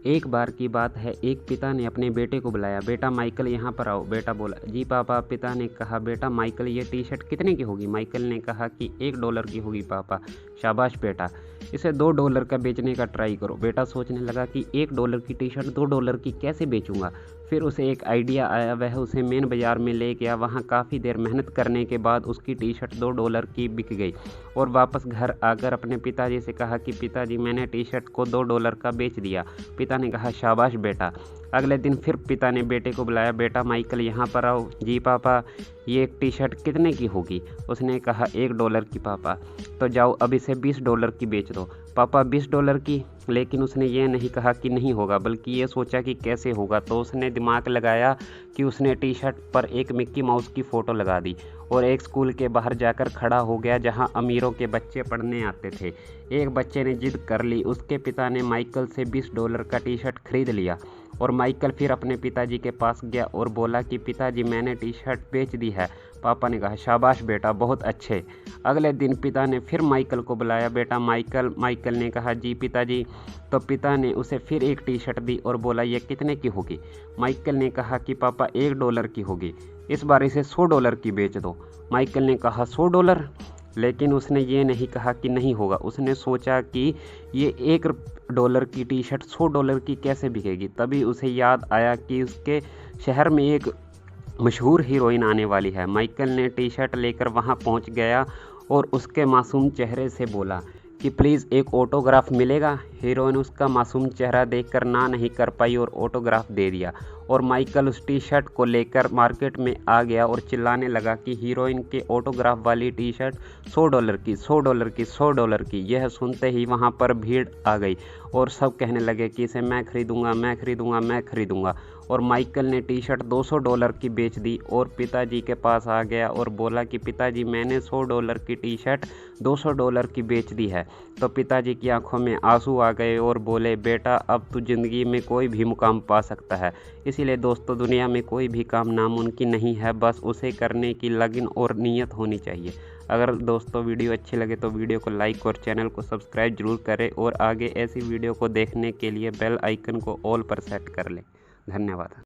एक बार की बात है, एक पिता ने अपने बेटे को बुलाया, बेटा माइकल यहाँ पर आओ। बेटा बोला, जी पापा। पिता ने कहा, बेटा माइकल ये टी शर्ट कितने की होगी? माइकल ने कहा कि $1 की होगी पापा। शाबाश बेटा, इसे $2 का बेचने का ट्राई करो। बेटा सोचने लगा कि $1 की टी शर्ट $2 की कैसे बेचूंगा। फिर उसे एक आइडिया आया, वह उसे मेन बाज़ार में ले गया। वहाँ काफ़ी देर मेहनत करने के बाद उसकी टी शर्ट $2 की बिक गई और वापस घर आकर अपने पिताजी से कहा कि पिताजी मैंने टी शर्ट को $2 का बेच दिया। पिता ने कहा, शाबाश बेटा। अगले दिन फिर पिता ने बेटे को बुलाया, बेटा माइकल यहाँ पर आओ। जी पापा, ये एक टी शर्ट कितने की होगी? उसने कहा, $1 की पापा। तो जाओ अब इसे $20 की बेच दो। पापा $20 की? लेकिन उसने ये नहीं कहा कि नहीं होगा, बल्कि ये सोचा कि कैसे होगा। तो उसने दिमाग लगाया कि उसने टी शर्ट पर एक मिक्की माउस की फ़ोटो लगा दी और एक स्कूल के बाहर जाकर खड़ा हो गया जहां अमीरों के बच्चे पढ़ने आते थे। एक बच्चे ने जिद कर ली, उसके पिता ने माइकल से $20 का टी शर्ट खरीद लिया और माइकल फिर अपने पिताजी के पास गया और बोला कि पिताजी मैंने टी शर्ट बेच दी है। पापा ने कहा, शाबाश बेटा, बहुत अच्छे। अगले दिन पिता ने फिर माइकल को बुलाया, बेटा माइकल। माइकल ने कहा, जी पिताजी। तो पिता ने उसे फिर एक टी शर्ट दी और बोला, ये कितने की होगी? माइकल ने कहा कि पापा $1 की होगी, इस बार इसे $100 की बेच दो। माइकल ने कहा, $100? लेकिन उसने ये नहीं कहा कि नहीं होगा। उसने सोचा कि ये $1 की टी शर्ट $100 की कैसे बिकेगी। तभी उसे याद आया कि उसके शहर में एक मशहूर हीरोइन आने वाली है। माइकल ने टी शर्ट लेकर वहां पहुंच गया और उसके मासूम चेहरे से बोला कि प्लीज़ एक ऑटोग्राफ मिलेगा। हीरोइन उसका मासूम चेहरा देखकर ना नहीं कर पाई और ऑटोग्राफ दे दिया और माइकल उस टी शर्ट को लेकर मार्केट में आ गया और चिल्लाने लगा कि हीरोइन के ऑटोग्राफ वाली टी शर्ट $100 की, $100 की, $100 की। यह सुनते ही वहां पर भीड़ आ गई और सब कहने लगे कि इसे मैं खरीदूंगा, मैं खरीदूंगा, मैं खरीदूंगा। और माइकल ने टी शर्ट $200 की बेच दी और पिताजी के पास आ गया और बोला कि पिताजी मैंने $100 की टी शर्ट $200 की बेच दी है। तो पिताजी की आंखों में आंसू आ गए और बोले, बेटा अब तू ज़िंदगी में कोई भी मुकाम पा सकता है। इसीलिए दोस्तों, दुनिया में कोई भी काम नामुमकिन नहीं है, बस उसे करने की लगन और नीयत होनी चाहिए। अगर दोस्तों वीडियो अच्छी लगे तो वीडियो को लाइक और चैनल को सब्सक्राइब जरूर करें और आगे ऐसी वीडियो को देखने के लिए बेल आइकन को ऑल पर सेट कर लें। धन्यवाद।